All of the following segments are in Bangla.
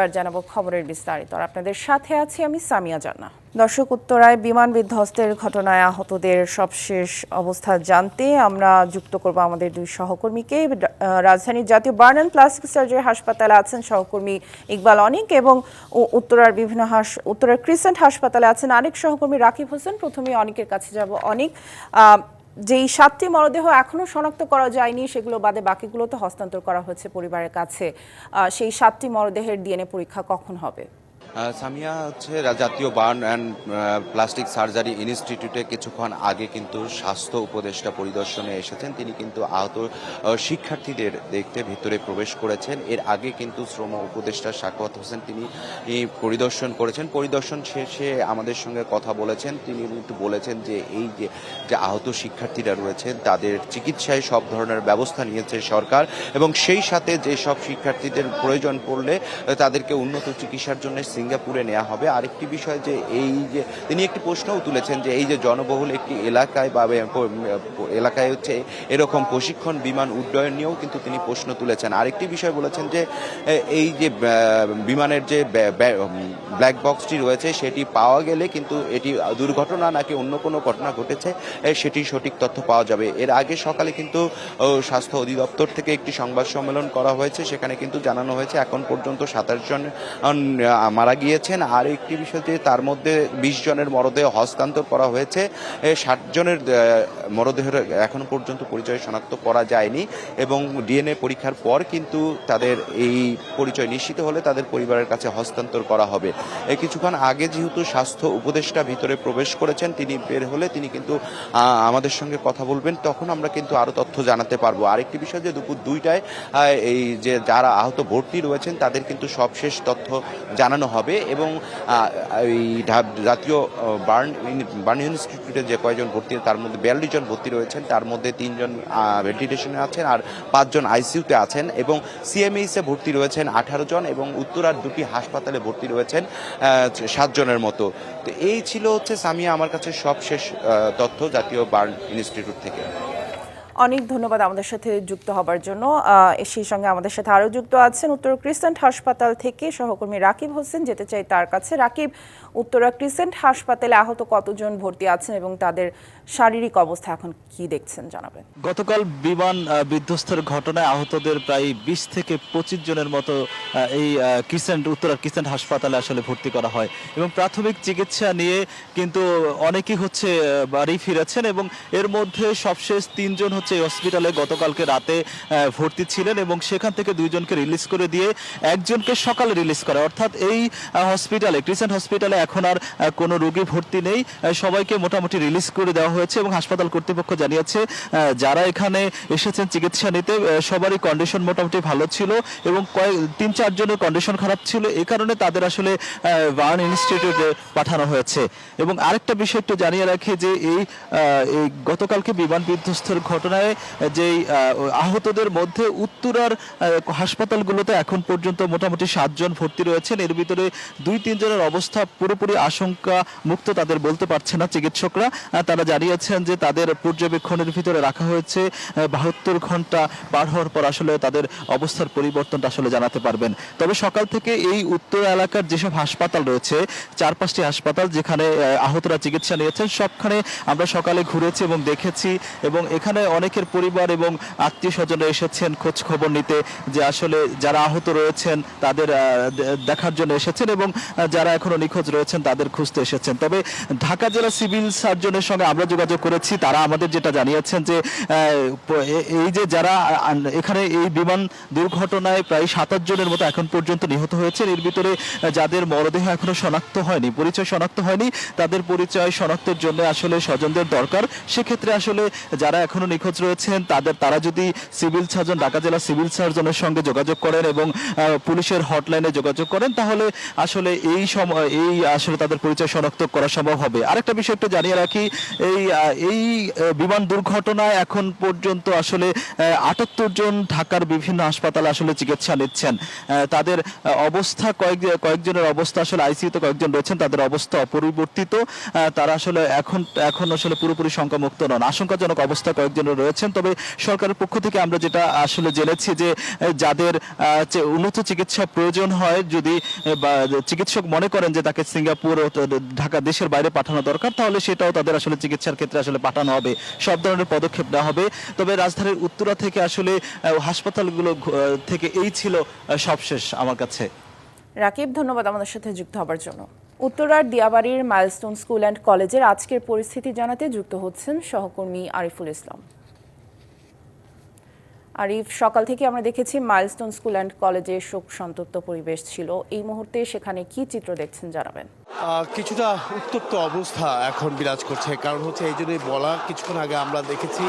এবার জানাবো খবরের বিস্তারিত। আর আপনাদের সাথে আছি আমি সামিয়া জান্না। দর্শক, উত্তরায় বিমান বিধ্বস্তের ঘটনায় আহতদের সবশেষ অবস্থা জানতে আমরা যুক্ত করব আমাদের দুই সহকর্মীকে। রাজধানীর জাতীয় বার্ন অ্যান্ড প্লাস্টিক সার্জারি হাসপাতালে আছেন সহকর্মী ইকবাল অনিক এবং উত্তরার উত্তরার ক্রিসেন্ট হাসপাতালে আছেন আরেক সহকর্মী রাকিব হোসেন। প্রথমে অনিকের কাছে যাব। অনিক, যেই 7টি মরদেহ এখনো শনাক্ত করা যায়নি সেগুলো বাদে বাকিগুলো তো হস্তান্তর করা হয়েছে পরিবারের কাছে, সেই 7টি মরদেহের ডিএনএ পরীক্ষা কখন হবে? সামিয়া, জাতীয় বার্ন অ্যান্ড প্লাস্টিক সার্জারি ইনস্টিটিউটে কিছুক্ষণ আগে কিন্তু স্বাস্থ্য উপদেষ্টা পরিদর্শনে এসেছেন। তিনি কিন্তু আহত শিক্ষার্থীদের দেখতে ভিতরে প্রবেশ করেছেন। এর আগে কিন্তু শ্রম উপদেষ্টা সাখাওয়াত হোসেন তিনি পরিদর্শন করেছেন। পরিদর্শন শেষে আমাদের সঙ্গে কথা বলেছেন। তিনি কিন্তু বলেছেন যে এই যে আহত শিক্ষার্থীরা রয়েছেন তাদের চিকিৎসায় সব ধরনের ব্যবস্থা নিয়েছে সরকার, এবং সেই সাথে যেসব শিক্ষার্থীদের প্রয়োজন পড়লে তাদেরকে উন্নত চিকিৎসার জন্য সিঙ্গাপুরে নেওয়া হবে। আরেকটি বিষয় যে এই যে তিনি একটি প্রশ্নও তুলেছেন যে এই যে জনবহুল একটি এলাকায় বা এলাকায় এরকম প্রশিক্ষণ বিমান উড্ডয়ন নিয়েও কিন্তু তিনি প্রশ্ন তুলেছেন। আরেকটি বিষয় বলেছেন যে এই যে বিমানের যে ব্ল্যাক বক্সটি রয়েছে সেটি পাওয়া গেলে কিন্তু এটি দুর্ঘটনা নাকি অন্য কোনো ঘটনা ঘটেছে সেটি সঠিক তথ্য পাওয়া যাবে। এর আগে সকালে কিন্তু স্বাস্থ্য অধিদপ্তর থেকে একটি সংবাদ সম্মেলন করা হয়েছে, সেখানে কিন্তু জানানো হয়েছে এখন পর্যন্ত 27 জন মারা গিয়েছেন। আর একটি বিষয় যে তার মধ্যে 20 জনের মরদেহ হস্তান্তর করা হয়েছে। 60 জনের মরদেহের এখনো পর্যন্ত পরিচয় শনাক্ত করা যায়নি, এবং ডিএনএ পরীক্ষার পর কিন্তু তাদের এই পরিচয় নিশ্চিত হলে তাদের পরিবারের কাছে হস্তান্তর করা হবে। কিছুক্ষণ আগে যেহেতু স্বাস্থ্য উপদেষ্টা ভিতরে প্রবেশ করেছেন, তিনি বের হলে তিনি কিন্তু আমাদের সঙ্গে কথা বলবেন, তখন আমরা কিন্তু আরো তথ্য জানাতে পারবো। আরেকটি বিষয় যে দুপুর 2টায় এই যে যারা আহত ভর্তি রয়েছেন তাদের কিন্তু সবশেষ তথ্য জানানো হবে, এবং এই জাতীয় বার্ন ইনস্টিটিউটে যে কয়েকজন ভর্তি তার মধ্যে 42 জন ভর্তি রয়েছেন, তার মধ্যে 3 জন ভেন্টিলেশনে আছেন আর 5 জন আইসিইউতে আছেন, এবং সিএমএইচে ভর্তি রয়েছেন 18 জন, এবং উত্তরার 2টি হাসপাতালে ভর্তি রয়েছেন 7 জনের মতো। তো এই ছিল সামিয়া আমার কাছে সবশেষ তথ্য জাতীয় বার্ন ইনস্টিটিউট থেকে। অনেক ধন্যবাদ আমাদের সাথে যুক্ত হবার জন্য। সেই সঙ্গে আমাদের সাথে আরও যুক্ত আছেন উত্তর ক্রিসেন্ট হাসপাতাল থেকে সহকর্মী রাকিব হোসেন। যেতে চাই তার কাছে। রাকিব, উত্তরা ক্রিসেন্ট হাসপাতালে আহত কতজন ভর্তি আছেন এবং তাদের শারীরিক অবস্থা এখন কি দেখছেন জানাবেন। গতকাল বিমান বিধ্বস্তের ঘটনায় আহতদের প্রায় 20 থেকে 25 জনের মতো এই উত্তরা ক্রিসেন্ট হাসপাতালে আসলে ভর্তি করা হয়, এবং প্রাথমিক চিকিৎসা নিয়ে কিন্তু অনেকেই বাড়ি ফিরেছেন, এবং এর মধ্যে সবশেষ 3 জন এই হসপিটালে গতকালকে রাতে ভর্তি ছিলেন, এবং সেখান থেকে 2 জনকে রিলিজ করে দিয়ে একজনকে সকালে রিলিজ করে। অর্থাৎ এই হসপিটালে ক্রিসেন্ট হসপিটালে এখন আর কোনো রোগী ভর্তি নেই, সবাইকে মোটামুটি রিলিজ করে দেওয়া হয়েছে। এবং হাসপাতাল কর্তৃপক্ষ জানিয়েছে যারা এখানে এসেছেন চিকিৎসা নিতে সবারই কন্ডিশন মোটামুটি ভালো ছিল, এবং 3-4 জনের কন্ডিশন খারাপ ছিল, এই কারণে তাদের আসলে বার্ন ইনস্টিটিউটে পাঠানো হয়েছে। এবং আরেকটা বিষয় একটু জানিয়ে রাখি যে এই গতকালকে বিমান বিধ্বস্তের ঘটনায় যে আহতদের মধ্যে উত্তরার হাসপাতালগুলোতে এখন পর্যন্ত মোটামুটি 7 জন ভর্তি রয়েছেন। এর ভিতরে 2-3 জনের অবস্থা পুরোপুরি আশঙ্কা মুক্ত তাদের বলতে পারছে না চিকিৎসকরা। তারা জানিয়েছেন যে তাদের পর্যবেক্ষণের ভিতরে রাখা হয়েছে, 72 ঘন্টা পার হওয়ার পর আসলে তাদের অবস্থার পরিবর্তনটা আসলে জানাতে পারবেন। তবে সকাল থেকে এই উত্তর এলাকার যেসব হাসপাতাল রয়েছে 4-5টি হাসপাতাল যেখানে আহতরা চিকিৎসা নিয়েছেন, সবখানে আমরা সকালে ঘুরেছি এবং দেখেছি, এবং এখানে অনেকের পরিবার এবং আত্মীয় স্বজনরা এসেছেন খোঁজ খবর নিতে, যে আসলে যারা আহত রয়েছেন তাদের দেখার জন্য এসেছেন, এবং যারা এখনো নিখোঁজ রয়েছেন তাদের খুঁজতে এসেছেন। তবে ঢাকা জেলা সিভিল সার্জনের সঙ্গে আমরা যোগাযোগ করেছি, তারা আমাদের যেটা জানিয়েছেন যে এই যে যারা এখানে এই বিমান দুর্ঘটনায় প্রায় 27 জনের মতো এখন পর্যন্ত নিহত হয়েছেন, এর ভিতরে যাদের মরদেহ এখনো শনাক্ত হয়নি, পরিচয় শনাক্ত হয়নি, তাদের পরিচয় শনাক্তের জন্য আসলে স্বজনদের দরকার। সেক্ষেত্রে আসলে যারা এখনো নিখোঁজ রয়েছেন তারা যদি সিভিল সার্জন, ঢাকা জেলা সিভিল সার্জনের সঙ্গে যোগাযোগ করেন এবং পুলিশের হটলাইনে যোগাযোগ করেন, তাহলে আসলে এই আসলে তাদের পরিচয় শনাক্ত করা সম্ভব হবে। আরেকটা বিষয় একটু জানিয়ে রাখি, এই বিমান দুর্ঘটনায় এখন পর্যন্ত আসলে 78 জন ঢাকার বিভিন্ন হাসপাতালে আসলে চিকিৎসা নিচ্ছেন। তাদের অবস্থা কয়েকজনের অবস্থা আসলে আইসিইউতে কয়েকজন রয়েছেন, তাদের অবস্থা অপরিবর্তিত। তারা আসলে এখন আসলে পুরোপুরি শঙ্কামুক্ত নন, আশঙ্কাজনক অবস্থা কয়েকজনের রয়েছেন। তবে সরকারের পক্ষ থেকে আমরা যেটা আসলে জেনেছি যে যাদের উন্নত চিকিৎসা প্রয়োজন হয়, যদি বা চিকিৎসক মনে করেন যে তাকে সিঙ্গাপুর ও ঢাকা দেশের বাইরে পাঠানো দরকার, তাহলে সেটাও তাদের আসলে চিকিৎসার ক্ষেত্রে আসলে পাঠানো হবে, সব ধরনের পদক্ষেপ নেওয়া হবে। তবে রাজধানীর উত্তরা থেকে আসলে হাসপাতালগুলো থেকে এই ছিল সবশেষ আমার কাছে। রাকিব, ধন্যবাদ আমাদের সাথে যুক্ত হবার জন্য। উত্তরার দিয়াবাড়ির মাইলস্টোন স্কুল অ্যান্ড কলেজের আজকের পরিস্থিতি জানাতে যুক্ত হচ্ছেন সহকর্মী আরিফুল ইসলাম। আরিফ, সকাল থেকে আমরা দেখেছি মাইলস্টোন স্কুল অ্যান্ড কলেজে শোক সন্তপ্ত পরিবেশ ছিল, এই মুহূর্তে সেখানে কি চিত্র দেখছেন জানাবেন। কিছুটা উত্তপ্ত অবস্থা এখন বিরাজ করছে, কারণ হচ্ছে এই জন্যই বলা, কিছুক্ষণ আগে আমরা দেখেছি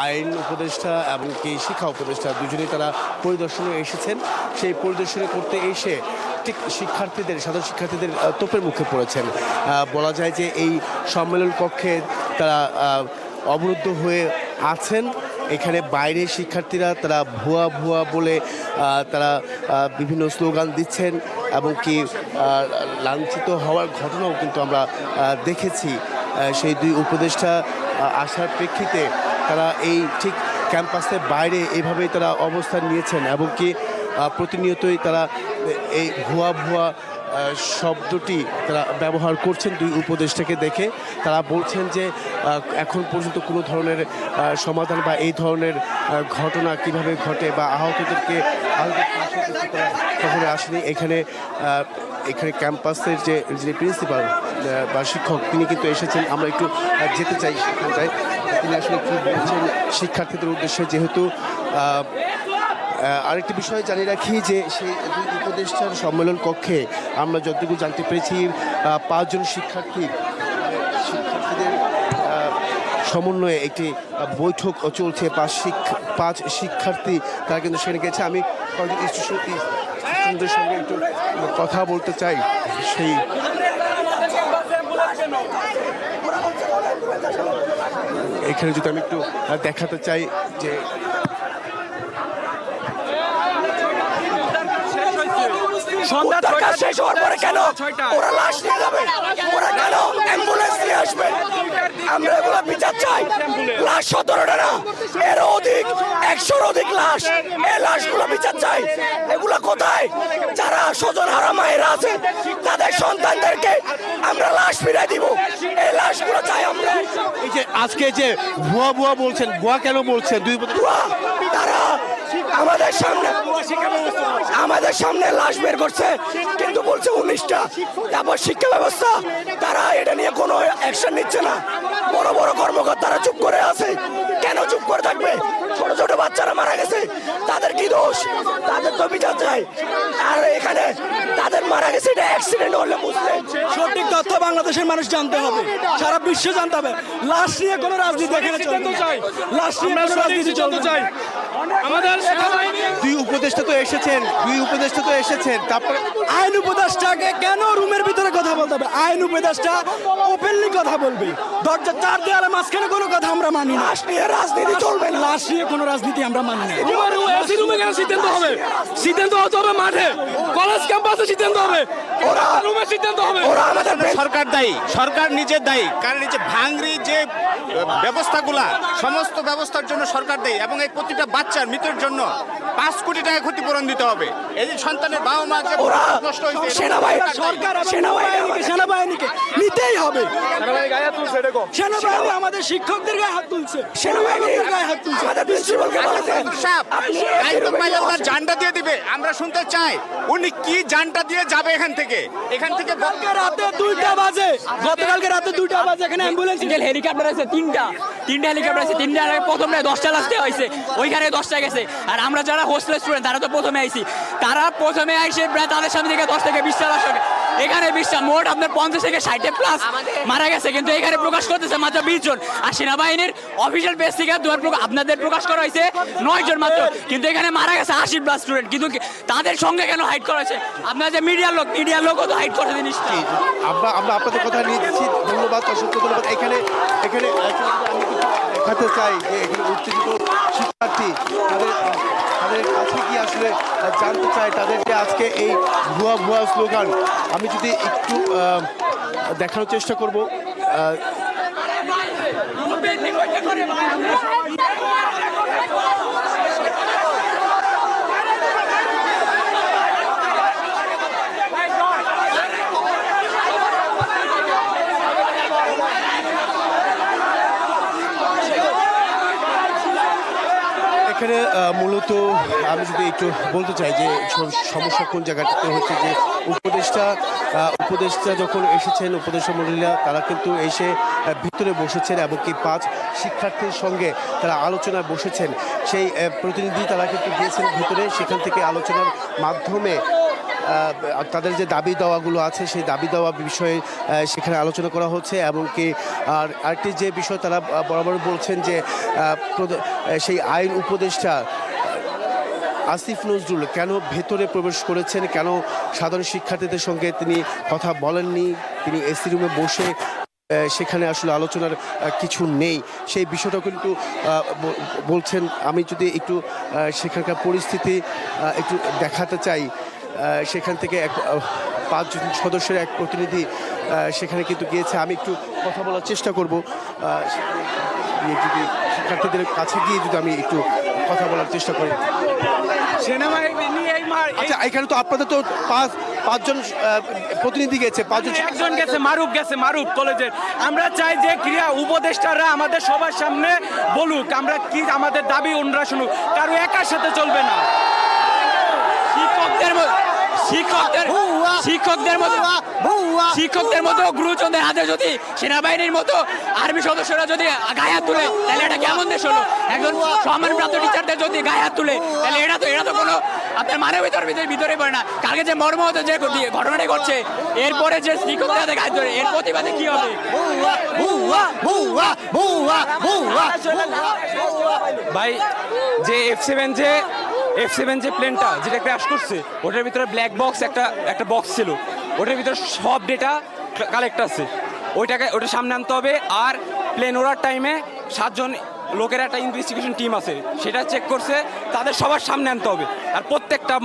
আইন উপদেষ্টা এবং কি শিক্ষা উপদেষ্টা দুজনেই তারা পরিদর্শনে এসেছেন। সেই পরিদর্শনে করতে এসে ঠিক সাধারণ শিক্ষার্থীদের তোপের মুখে পড়েছেন। বলা যায় যে এই সম্মেলন কক্ষে তারা অবরুদ্ধ হয়ে আছেন। এখানে বাইরে শিক্ষার্থীরা তারা ভুয়া ভুয়া বলে তারা বিভিন্ন স্লোগান দিচ্ছেন এবং কি লাঞ্ছিত হওয়ার ঘটনাও কিন্তু আমরা দেখেছি। সেই দুই উপদেষ্টা আসার প্রেক্ষিতে তারা এই ঠিক ক্যাম্পাসের বাইরে এইভাবেই তারা অবস্থান নিয়েছেন এবং কি প্রতিনিয়তই তারা এই ভুয়া ভুয়া শব্দটি তারা ব্যবহার করছেন দুই উপদেষ্টাকে দেখে। তারা বলছেন যে এখন পর্যন্ত কোনো ধরনের সমাধান বা এই ধরনের ঘটনা কিভাবে ঘটে বা আহতদেরকে কখনো আসেনি। এখানে ক্যাম্পাসের যে প্রিন্সিপাল বা শিক্ষক তিনি কিন্তু এসেছেন, আমরা একটু যেতে চাই সেখানটায় তিনি আসলে কী বলছেন শিক্ষার্থীদের উদ্দেশ্যে। যেহেতু আরেকটি বিষয় জানিয়ে রাখি যে সেই দুই উপদেষ্টার সম্মেলন কক্ষে আমরা যতটুকু জানতে পেরেছি 5 জন শিক্ষার্থীদের সমন্বয়ে একটি বৈঠক চলছে। 5 শিক্ষার্থী তারা কিন্তু সেখানে গেছে। আমি কয়েকজন স্টুডেন্টদের সঙ্গে একটু কথা বলতে চাই। সেই এখানে যদি আমি একটু দেখাতে চাই যে সন্ধ্যা শেষ হওয়ার পরে কেন ওরা লাশ নিয়ে যাবে, ওরা কেন অ্যাম্বুলেন্স নিয়ে আসবে? আমরা এগুলো বিচার চাই। লাশ 17টা না, এর অধিক 100-র অধিক লাশ, এই লাশগুলো বিচার চাই। এগুলো কোথায়? যারা স্বজন হারা মায়েরা আছে তাদের সন্তানদেরকে আমরা লাশ ফিরাই দিব, এই লাশগুলো চাই আমরা। এই যে আজকে যে ভুয়া ভুয়া বলছেন, ভুয়া কেন বলছেন? ভুয়া, তারা আমাদের সামনে লাশ বের করছে কিন্তু বলছে 19টা। তারপর শিক্ষা ব্যবস্থা তারা এটা নিয়ে কোনো অ্যাকশন নিচ্ছে না। বড় বড় কর্মকর্তারা চুপ করে আছে। কেন চুপ করে থাকবে? ছোট ছোট বাচ্চারা মারা গেছে, তাদের কি দোষ? তাদের তো বিচার চাই। আর এখানে তাদের মারা গেছে এটা অ্যাক্সিডেন্ট হলে বুঝলে সঠিক তথ্য বাংলাদেশের মানুষ জানতে হবে, সারা বিশ্ব জানতে হবে। লাশ নিয়ে কোনো রাজনীতি এখানে চলতে চাই, লাশ নিয়ে কোনো রাজনীতি চলতে চাই। আমাদের দুই উপদেষ্টা তো এসেছেন, তারপরে আইন উপদেষ্টাকে কেন রুমের ভিতরে কথা বলতে হবে? আইন উপদেষ্টা ওপেনলি কথা বলবে। দরজা 4 দেয়ালের মাঝখানে কোনো কথা আমরা মানি না। লাশ নিয়ে রাজনীতি চলবে না, লাশ নিয়ে কোনো রাজনীতি আমরা মানি না। রুমে কেন সিদ্ধান্ত হবে? সিদ্ধান্ত হতে হবে মাঠে, কলেজ ক্যাম্পাসে সিদ্ধান্ত হবে, রুমে সিদ্ধান্ত হবে। সরকার দায়ী, সরকার নিজের দায়ী, কারণ এই যে ভাঙড়ি যে ব্যবস্থাগুলা সমস্ত ব্যবস্থার জন্য সরকার দেয় এবং এই প্রতিটা বাচ্চার মৃত্যুর জন্য 5 কোটি টাকা ক্ষতিপূরণ দিতে হবে। এই যে সন্তানের বাবা মা যে নষ্ট হয়েছে, সেনাবাহিনীকে নিতেই হবে। সেনাবাহিনী আমাদের শিক্ষকদের গায়ে হাত তুলছে, সেনাবাহিনীর গায়ে হাত তুলছে। ওনার জানটা দিয়ে দিবে। আমরা শুনতে চাই উনি কি জানটা দিয়ে যাবে এখান থেকে গতকালকে রাতে 2টা বাজে এখানে অ্যাম্বুলেন্স হেলিকপ্টার আছে তিনটা হেলিকপ্টার আছে। 3টা প্রথম 10টা আসতে হয়েছে, ওইখানে 10টা গেছে। আর আমরা যারা হোস্টেল স্টুডেন্ট তারা তো প্রথমে আইছি, তারা প্রথমে আইসে প্রায় তাদের সামনে থেকে 10 থেকে 20টা লাশ হবে। এখানে 20টা, মোট আপনার 50 থেকে 60 প্লাস মারা গেছে, কিন্তু এখানে প্রকাশ করতেছে মাত্র 20 জন। আর সেনাবাহিনীর অফিসিয়াল পেজ থেকে আপনাদের প্রকাশ করা হয়েছে 9 জন মাত্র, কিন্তু এখানে মারা গেছে 80 প্লাস স্টুডেন্ট। কিন্তু তাদের সঙ্গে কেন হাইড করা হয়েছে? আপনার যে মিডিয়ার লোকও তো হাইড করে জিনিসটা। আমরা আপনাদের কথা নিয়েছি, ধন্যবাদ, অসংখ্য ধন্যবাদ। এখানে আমি দেখাতে চাই যে এখানে উত্তেজিত শিক্ষার্থী তাদের কাছে কি আসলে জানতে চাই তাদের যে আজকে এই ভুয়া স্লোগান আমি যদি একটু দেখানোর চেষ্টা করব। এখানে মূলত আমি যদি একটু বলতে চাই যে সমস্যা কোন জায়গাটাতে হচ্ছে যে উপদেষ্টা যখন এসেছেন, উপদেষ্টা মন্ডলীরা তারা কিন্তু এসে ভিতরে বসেছেন এবং কি 5 শিক্ষার্থীর সঙ্গে তারা আলোচনায় বসেছেন। সেই প্রতিনিধি তারা কিন্তু গিয়েছেন ভিতরে, সেখান থেকে আলোচনার মাধ্যমে তাদের যে দাবি দাওয়াগুলো আছে সেই দাবি দাওয়া বিষয়ে সেখানে আলোচনা করা হচ্ছে। এবং কি আরেকটি যে বিষয় তারা বরাবর বলছেন যে সেই আইন উপদেষ্টা আসিফ নজরুল কেন ভেতরে প্রবেশ করেছেন, কেন সাধারণ শিক্ষার্থীদের সঙ্গে তিনি কথা বলেননি, তিনি এসি রুমে বসে সেখানে আসলে আলোচনার কিছু নেই, সেই বিষয়টা কিন্তু বলছেন। আমি যদি একটু সেখানকার পরিস্থিতি একটু দেখাতে চাই, সেখান থেকে 5 জন সদস্যের এক প্রতিনিধি সেখানে কিন্তু গিয়েছে। আমি একটু কথা বলার চেষ্টা করব, যদি শিক্ষার্থীদের কাছে গিয়ে যদি আমি একটু কথা বলার চেষ্টা করি। আচ্ছা, এখানে তো আপনাদের তো 5 জন প্রতিনিধি গেছে, 5 জন একজন গেছে, মারুফ কলেজের। আমরা চাই যে ক্রীড়া উপদেষ্টারা আমাদের সবার সামনে বলুক, আমরা কি আমাদের দাবি ওনারা শুনুক, কারো একার সাথে চলবে না। শিক্ষকদের মতো গুরুজনদের হাতে যদি সেনাবাহিনীর মতো আর্মি সদস্যরা যদি গায়ে হাত তুলে, তাহলে এটা কেমন দেশ হলো? একজন সম্মানপ্রাপ্ত টিচারদের যদি গায়ে হাত তুলে, তাহলে এটা তো কোনো আপনার মানব ভিতরে পড়ে না। কালকে যে মর্মাহত যে ঘটনাটা ঘটছে, এরপরে যে শিক্ষকদের হাতে গায়ে ধরে, এর প্রতিবাদে কি হবে? ভাই, যে F7 যে প্লেনটা যেটা ক্র্যাশ করছে, ওটার ভিতরে ব্ল্যাক বক্স একটা বক্স ছিল, ওটার ভিতরে সব ডেটা কালেক্ট আছে। ওটা সামনে আনতে হবে। আর প্লেন ওড়ার টাইমে 7 জন লোকের একটা ইনভেস্টিগেশন টিম আছে, সেটা চেক করছে, তাদের সবার সামনে আনতে হবে। আর প্রত্যেকটা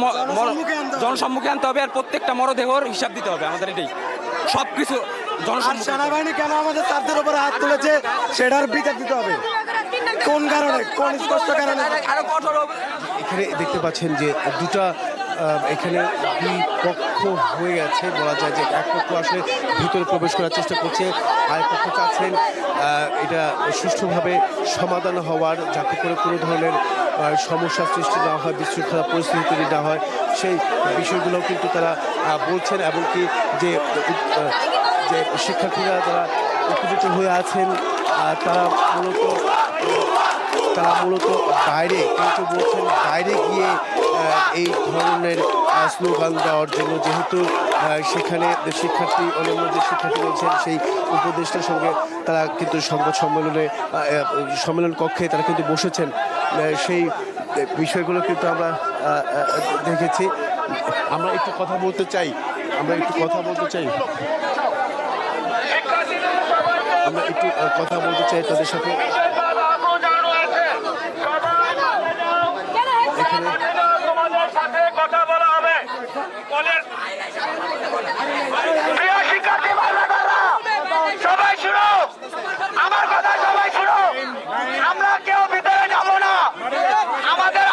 জনসম্মুখে আনতে হবে, আর প্রত্যেকটা মরদেহর হিসাব দিতে হবে। আমাদের এটাই সবকিছু সেনাবাহিনী কেন আমাদের তাদের উপরে হাত তুলেছে সেটার বিচার দিতে হবে। কোন কারণে, কোন স্পষ্ট কারণে? এখানে দেখতে পাচ্ছেন যে দুটা এখানে 2 পক্ষ হয়ে গেছে, বলা যায় যে এক পক্ষ আসলে ভিতরে প্রবেশ করার চেষ্টা করছে, আর পক্ষ চাচ্ছেন এটা সুষ্ঠুভাবে সমাধান হওয়ার, যাতে করে কোনো ধরনের সমস্যার সৃষ্টি না হয়, বিশৃঙ্খলা পরিস্থিতি তৈরি না হয়, সেই বিষয়গুলো কিন্তু তারা বলছেন। এবং কি যে শিক্ষার্থীরা যারা উপযুক্ত হয়ে আছেন তারা মূলত বাইরে কিন্তু বলছেন বাইরে গিয়ে এই ধরনের স্লোগান দেওয়ার জন্য, যেহেতু সেখানে শিক্ষার্থী অন্যান্য যে শিক্ষার্থী রয়েছেন সেই উপদেষ্টার সঙ্গে তারা কিন্তু সংবাদ সম্মেলন কক্ষে তারা কিন্তু বসেছেন। সেই বিষয়গুলো কিন্তু আমরা দেখেছি। আমরা একটু কথা বলতে চাই আমরা একটু কথা বলতে চাই তাদের সাথে। সবাই শুনো আমার কথা, সবাই শুনো। আমরা কেউ ভিতরে যাব না,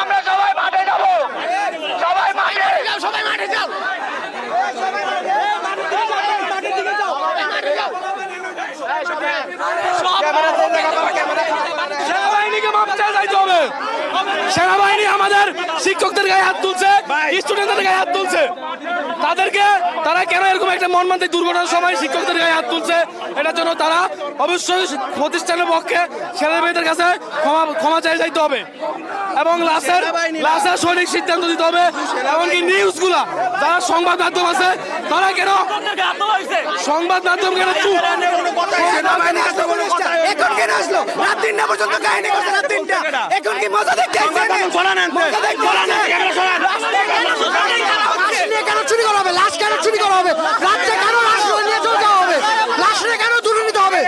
আমরা সবাই মাঠে যাব, সবাই মাঠে যাও, সবাই মাঠে যাও। সেনাবাহিনীকে মাপ চাইতে হবে। সেনাবাহিনী আমাদের শিক্ষকদের গায়ে হাত তুলছে, স্টুডেন্টদের গায়ে হাত তুলছে, তারা কেন এরকম একটা মর্মান্তিক দুর্ঘটনার সময় শিক্ষকদের গায়ে হাত তুলছে, এটার জন্য তারা অবশ্যই প্রতিষ্ঠানের পক্ষে সেনাবাহিনীদের কাছে ক্ষমা চাই যাইতে হবে এবং লাশের সঠিক সিদ্ধান্ত দিতে হবে। এমনকি নিউজগুলা যারা সংবাদ মাধ্যম আছে, তারা কেন সংবাদ মাধ্যম কেন চুপ? এখন কেন আসলো? রাত 3টা পর্যন্ত কাহিনী করছে, রাত 3টা। এখন কি মজা দেখতে আসছে? কেন চুরি করা হবে? লাশ কেন চুরি করা হবে? রাত্রে কেন লাশ নিয়ে চলে যাওয়া হবে? লাশ নিয়ে কেন দূরে নিতে হবে?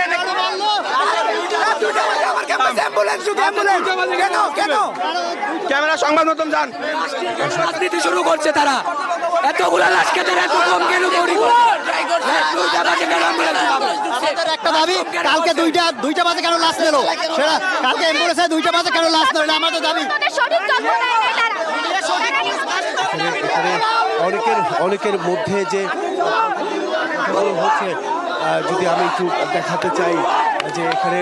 ক্যামেরা সংবাদ মাধ্যম যান, রাজনীতি শুরু করছে তারা। এতগুলা লাশ খেতে এত কম কেন তৈরি করছে? দুইটা বাজে কেন অ্যাম্বুলেন্স পাবে? আমাদের একটা দাবি, কালকে দুইটা বাজে কেন লাশ নিল, সেটা কালকে অ্যাম্বুলেন্সে 2টা বাজে কেন লাশ নিল, এটা আমাদের দাবি। এখানে অনেকের মধ্যে যে কথাগুলো হচ্ছে, যদি আমি একটু দেখাতে চাই যে এখানে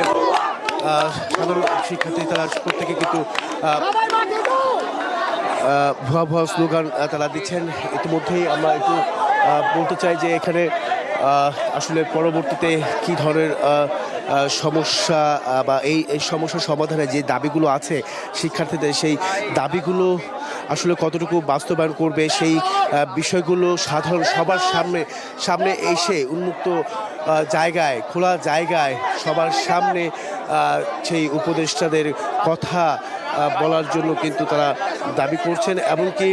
সাধারণ শিক্ষার্থী তারা প্রত্যেকে কিন্তু ভুয়া ভুয়া স্লোগান তারা দিচ্ছেন। ইতিমধ্যেই আমরা একটু বলতে চাই যে এখানে আসলে পরবর্তীতে কী ধরনের সমস্যা বা এই সমস্যার সমাধানে যে দাবিগুলো আছে শিক্ষার্থীদের, সেই দাবিগুলো আসলে কতটুকু বাস্তবায়ন করবে, সেই বিষয়গুলো সাধারণ সবার সামনে এসে উন্মুক্ত জায়গায়, খোলা জায়গায় সবার সামনে সেই উপদেষ্টাদের কথা বলার জন্য কিন্তু তারা দাবি করছেন। এমনকি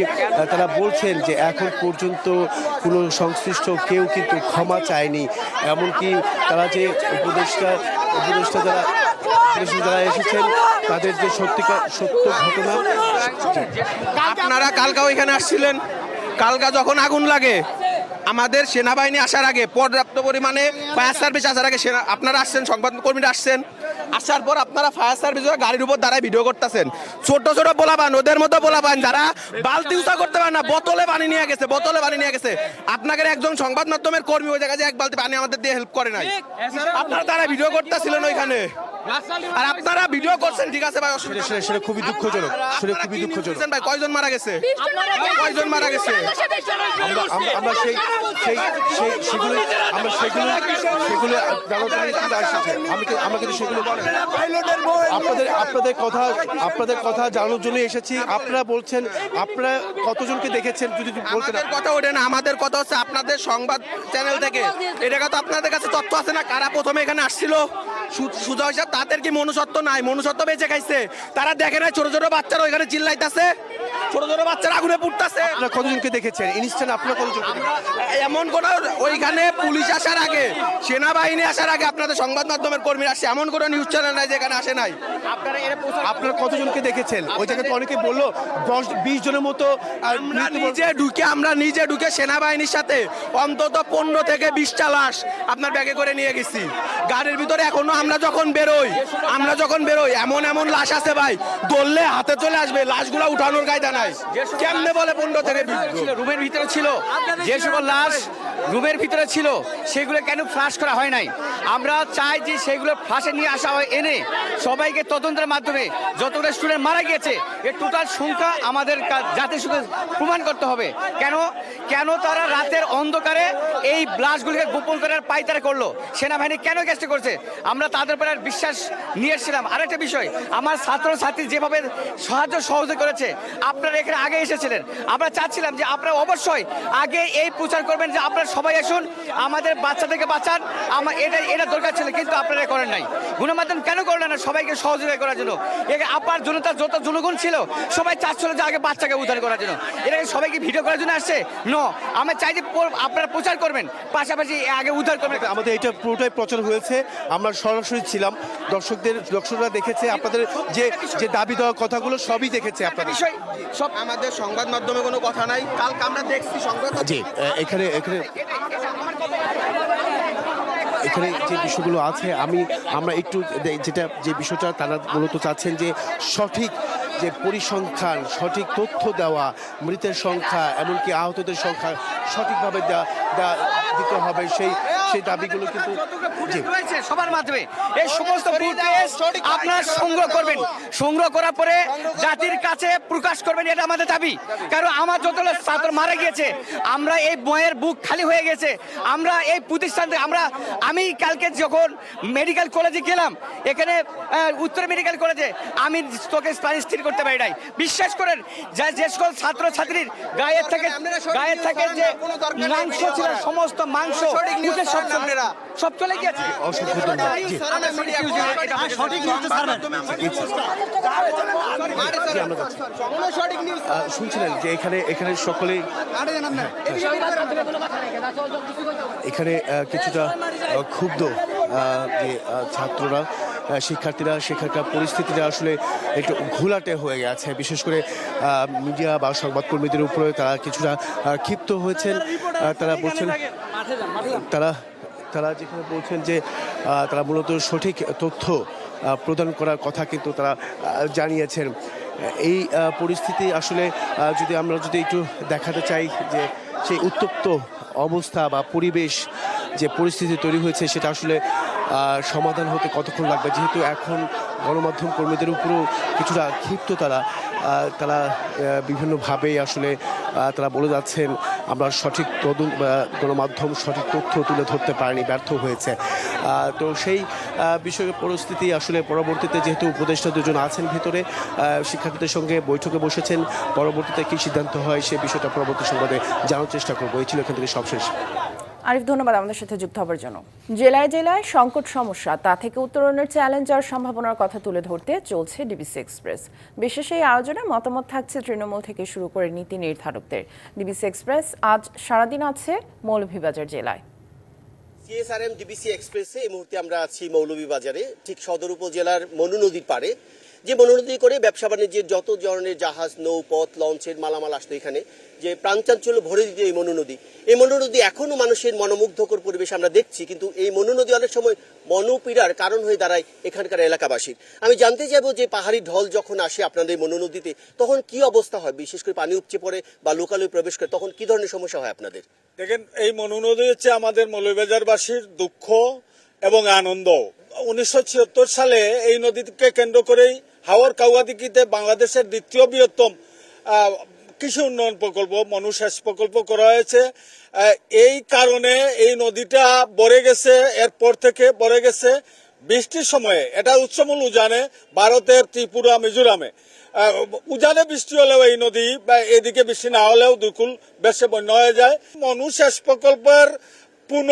তারা বলছেন যে এখন পর্যন্ত কোনো সংশ্লিষ্ট কেউ কিন্তু ক্ষমা চায়নি। এমনকি তারা যে উপদেষ্টা যারা এসেছেন তাদের যে সত্য ঘটনা। আপনারা কালকাও এখানে আসছিলেন, কালকা যখন আগুন লাগে আমাদের সেনাবাহিনী আসার আগে, পর্যাপ্ত পরিমাণে ফায়ার সার্ভিস আসার আগে আপনারা আসছেন, সংবাদ কর্মীরা আসছেন, আসার পর আপনারা ফায়ার সার্ভিসের গাড়ির উপর দাঁড়ায় ভিডিও করতেছেন। ছোট ছোট পোলাপান, ওদের মতো পোলাপান যারা বালতি উঁচা করতে পারে না, বোতলে পানি নিয়ে গেছে। আপনাদের একজন সংবাদ মাধ্যমের কর্মী ওই জায়গায় এক বালতি পানি আমাদের দিয়ে হেল্প করে নাই, আপনারা তারা ভিডিও করতেছিলেন ওইখানে, আর আপনারা ভিডিও করছেন, ঠিক আছে ভাই, সেটা খুবই দুঃখজনক, ভাই কয়জন মারা গেছে? আমরা সেগুলো আমাকে সেগুলো আপনাদের কথা জানানোর জন্য এসেছি। আপনারা বলছেন আপনারা কতজনকে দেখেছেন, যদি বলতেন। আমাদের কথা ওঠে না, আমাদের কথা হচ্ছে আপনাদের সংবাদ চ্যানেল থেকে এটা কথা আপনাদের কাছে তথ্য আছে না, কারা প্রথমে এখানে আসছিল সুজা হিসাব, তাদের কি মনুষ্যত্ব নাই? মনুষ্যত্ব বেঁচে খাইছে, তারা দেখে নাই ছোট ছোট বাচ্চারা ওইখানে চিল্লাইতেছে, ছোট ছোট বাচ্চারা আগুনে পুড়তেছে। আপনারা কতজনকে দেখেছেন ইনস্ট্যান্ট? আপনারা কতজনকে এমন কোন ওইখানে পুলিশ আসার আগে, সেনাবাহিনী আসার আগে আপনাদের সংবাদ মাধ্যমের কর্মীরা আসছে, এমন কোন নিউজ চ্যানেল নাই যেখানে আসে নাই। আপনারা কতজনকে দেখেছেন? ওই জায়গায় তো অনেকে বললো 10-20 জনের মতো। আমরা নিজে ঢুকে সেনাবাহিনীর সাথে অন্তত 15 থেকে 20টা লাশ আপনার ব্যাগে করে নিয়ে গেছি গাড়ির ভিতরে। এখনো আমরা যখন বেরোই এমন লাশ আছে ভাই, দললে হাতে চলে আসবে, লাশগুলা উঠানোর কায়দা নাই। কেমনে বলে 15 থেকে 20 রুমের ভিতরে ছিল, যে সকল লাশ রুমের ভিতরে ছিল সেগুলো কেন ফ্লাশ করা হয় নাই? আমরা চাই যে সেগুলো ফ্লাশে নিয়ে আসা হয়, এনে সবাইকে তদন্তের মাধ্যমে যতগুলো স্টুডেন্ট মারা গিয়েছে এর টোটাল সংখ্যা আমাদের জাতির সঙ্গে প্রমাণ করতে হবে। কেন তারা রাতের অন্ধকারে এই ব্লাস্টগুলিকে গোপন করার পায়তারা করলো? সেনাবাহিনী কেন চেষ্টা করছে? আমরা তাদের উপর বিশ্বাস নিয়ে এসেছিলাম। আরেকটা বিষয়, আমার ছাত্রছাত্রী যেভাবে সহযোগিতা করেছে, আপনারা এখানে আগে এসেছিলেন, আমরা চাচ্ছিলাম যে আপনারা অবশ্যই আগে এই প্রচার করবেন যে আপনারা সবাই আসুন, আমাদের বাচ্চাদেরকে বাঁচান, এটা দরকার ছিল, কিন্তু আপনারা করেন নাই। গণমাধ্যম কেন করলেন না সবাইকে সহযোগিতা করার জন্য? আপনার জনতা যত জনগণ ছিল সবাই চাচ্ছিল যে আগে বাচ্চাকে উদ্ধার করার জন্য, এটা সবাইকে ভিডিও করার জন্য আসছে? আমরা চাই যে আপনারা প্রচার করবেন, পাশাপাশি আগে উদ্ধার করবেন। আমাদের এটা পুরোটাই প্রচার হয়েছে, আমরা সরাসরি ছিলাম, দর্শকরা দেখেছে আপনাদের যে দাবি দেওয়ার কথাগুলো সবই দেখেছে। আপনাদের সব আমাদের সংবাদ মাধ্যমে কোনো কথা নাই, কালকে আমরা দেখছি সংবাদ। জি, এখানে যে বিষয়গুলো আছে আমরা একটু যে বিষয়টা তারা মূলত চাচ্ছেন যে সঠিক যে পরিসংখ্যান, সঠিক তথ্য দেওয়া, মৃতের সংখ্যা এমনকি আহতদের সংখ্যা সঠিকভাবে দিতে হবে, সেই দাবিগুলো কিন্তু সবার মাধ্যমে এই সমস্ত আপনারা সংগ্রহ করার পরে জাতির কাছে প্রকাশ করবেন, এটা আমাদের দাবি। কারণ আমার যতগুলো ছাত্র মারা গিয়েছে, আমরা এই বইয়ের বুক খালি হয়ে গেছে, আমরা এই প্রতিষ্ঠান থেকে আমি কালকে যখন মেডিকেল কলেজে গেলাম, এখানে উত্তর মেডিকেল কলেজে, আমি তোকে স্থির করতে পারি নাই। বিশ্বাস করেন, যে সকল ছাত্রছাত্রীর গায়ের থেকে যে মাংস ছিল, সমস্ত মাংস সব চলে গিয়েছে। শুনছিলেন যে এখানে সকলেই এখানে কিছুটা ক্ষুব্ধ যে ছাত্ররা, শিক্ষার্থীরা, সেখানকার পরিস্থিতিটা আসলে একটু ঘোলাটে হয়ে গেছে। বিশেষ করে মিডিয়া বা সংবাদকর্মীদের উপরে তারা কিছুটা ক্ষিপ্ত হয়েছেন। তারা বলছেন তারা যেখানে বলছেন যে তারা মূলত সঠিক তথ্য প্রদান করার কথা কিন্তু তারা জানিয়েছেন। এই পরিস্থিতি আসলে যদি আমরা একটু দেখাতে চাই যে সেই উত্তপ্ত অবস্থা বা পরিবেশ যে পরিস্থিতি তৈরি হয়েছে সেটা আসলে সমাধান হতে কতক্ষণ লাগবে, যেহেতু এখন গণমাধ্যম কর্মীদের উপরেও কিছুটা ক্ষিপ্ত তারা বিভিন্নভাবেই আসলে তারা বলে যাচ্ছেন আমরা সঠিক গণমাধ্যম সঠিক তথ্য তুলে ধরতে পারেনি, ব্যর্থ হয়েছে। তো সেই বিষয়ে পরিস্থিতি আসলে পরবর্তীতে যেহেতু উপদেষ্টা দুজন আছেন ভিতরে শিক্ষার্থীদের সঙ্গে বৈঠকে বসেছেন, পরবর্তীতে কী সিদ্ধান্ত হয় সে বিষয়টা পরবর্তী সংবাদে জানার চেষ্টা করবো। এই ছিল এখান থেকে সবশেষ। আরিফ, ধন্যবাদ আমাদের সাথে যুক্ত হবার জন্য। জেলায় জেলায় সংকট সমস্যা, তা থেকে উত্তরণের চ্যালেঞ্জ আর সম্ভাবনার কথা তুলে ধরতে চলছে ডিবিসি এক্সপ্রেস। বিশেষ এই আয়োজনে মতামত থাকছে তৃণমূল থেকে শুরু করে নীতি নির্ধারকদের। ডিবিসি এক্সপ্রেস আজ সারাদিন আছে মৌলভীবাজার জেলায়। সিএসআরএম ডিবিসি এক্সপ্রেসে এই মুহূর্তে আমরা আছি মৌলভীবাজারে, ঠিক সদর উপজেলার মনু নদীর পাড়ে। যে মনু নদী করে ব্যবসা বাণিজ্যের যত ধরনের জাহাজ, নৌপথ, লঞ্চের মালামাল আসতো এখানে, যে প্রাণচাঞ্চল্য ভরে দিত এই মনু নদী এখনো মানুষের মনোমুগ্ধকর পরিবেশ আমরা দেখছি। কিন্তু এই মনু নদী অনেক সময় মনোপীড়ার কারণ হয়ে দাঁড়ায় এখানকার এলাকাবাসীর। আমি জানতে চাইবো যে পাহাড়ি ঢল যখন আসে আপনাদের মনু নদীতে তখন কি অবস্থা হয়, বিশেষ করে পানি উপচে পড়ে বা লোকালয়ে প্রবেশ করে তখন কি ধরনের সমস্যা হয় আপনাদের? দেখেন, এই মনু নদী হচ্ছে আমাদের মৌলভীবাজারবাসীর দুঃখ এবং আনন্দ। 1976 সালে এই নদীকে কেন্দ্র করেই হাওর কাউয়াদিকিতে বাংলাদেশের দ্বিতীয় বৃহত্তম কৃষি উন্নয়ন প্রকল্প মনু সেচ প্রকল্প করা হয়েছে। এই কারণে এই নদীটা ভরে গেছে, এরপর থেকে ভরে গেছে বৃষ্টির সময়ে। এটা উৎসমূল উজানে ভারতের ত্রিপুরা, মিজোরামে উজানে বৃষ্টি হলেও এই নদী এদিকে বৃষ্টি না হলেও দুকুল বেশে বন্যা হয়ে যায়। মনু সেচ প্রকল্পের পুনঃ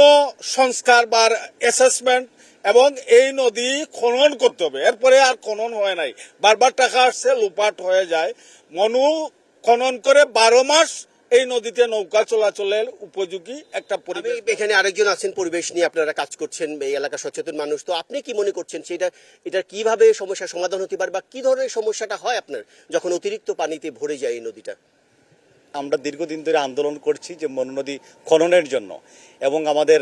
সংস্কার বা অ্যাসেসমেন্ট এবং এই নদী খনন করতে হবে। এরপরে আর খনন হয় নাই, বারবার টাকা আসছে, লুপাট হয়ে যায়। মনু খনন করে 12 মাস এই নদীতে নৌকা চলাচলের উপযোগী একটা পরিবেশ। এখানে আরেকজন আছেন, পরিবেশ নিয়ে আপনারা কাজ করছেন, এই এলাকা সচেতন মানুষ, তো আপনি কি মনে করছেন এটা কিভাবে সমস্যার সমাধান হতে পারে বা কি ধরনের সমস্যাটা হয় আপনার যখন অতিরিক্ত পানিতে ভরে যায় এই নদীটা? আমরা দীর্ঘদিন ধরে আন্দোলন করছি যে মনু নদী খননের জন্য এবং আমাদের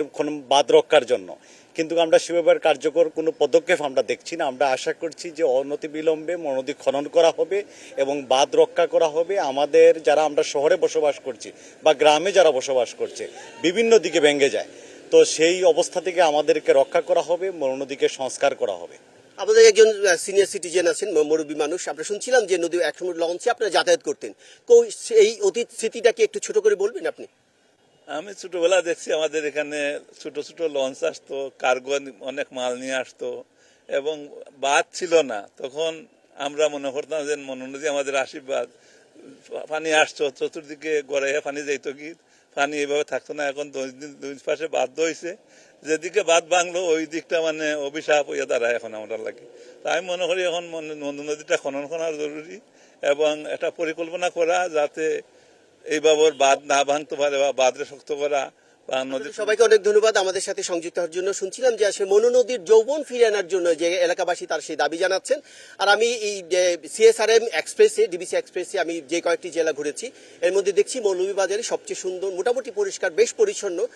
বাঁধ রক্ষার জন্য, কিন্তু আমরা সেভাবে কার্যকর কোনো পদক্ষেপ আমরা দেখছি না। আমরা আশা করছি যে অনতিবিলম্বে মনু নদী খনন করা হবে এবং বাঁধ রক্ষা করা হবে। আমাদের যারা আমরা শহরে বসবাস করছি বা গ্রামে যারা বসবাস করছে বিভিন্ন দিকে ভেঙে যায়, তো সেই অবস্থা থেকে আমাদেরকে রক্ষা করা হবে, মনু নদীকে সংস্কার করা হবে। আমাদের একজন সিনিয়র সিটিজেন আছেন, মুরব্বী মানুষ, আমরা শুনছিলাম যে নদী একসময় লঞ্চে আপনারা যাতায়াত করতেন, এই অতীত স্মৃতিটাকে একটু ছোট করে বলবেন আপনি? আমি ছোটবেলা দেখছি আমাদের এখানে ছোট ছোট লঞ্চ আসতো, কার্গো অনেক মাল নিয়ে আসতো এবং বাঁধ ছিল না। তখন আমরা মনে করতাম যে মনু নদী আমাদের আশীর্বাদ, পানি আসতো চতুর্দিকে গড়াইয়া পানি যাইতো, কি পানি এইভাবে থাকতো না। এখন দুই পাশে বাধ্য হয়েছে, যেদিকে বাঁধ ভাঙলো ওই দিকটা মানে অভিশাপ হইয়া দাঁড়ায় এখন আমরা লাগে। তাই আমি মনে করি এখন মনু নদীটা খনন করা জরুরি এবং একটা পরিকল্পনা করা যাতে এইভাবে বাঁধ না ভাঙতে পারে বা বাঁধে শক্ত করা। সবাইকে অনেক ধন্যবাদ আমাদের সাথে সংযুক্ত হওয়ার জন্য। শুনছিলাম যে আসলে মনু নদীর যৌবন ফিরে আনার জন্য যে এলাকাবাসী তার সেই দাবি জানাচ্ছেন। আর আমি এই সিএসআরএম এক্সপ্রেসে, ডিবিসি এক্সপ্রেসে আমি যে কয়েকটি জেলা ঘুরেছি, এর মধ্যে দেখছি মৌলভীবাজারে সবচেয়ে সুন্দর, মোটামুটি পরিষ্কার, বেশ পরিচ্ছন্ন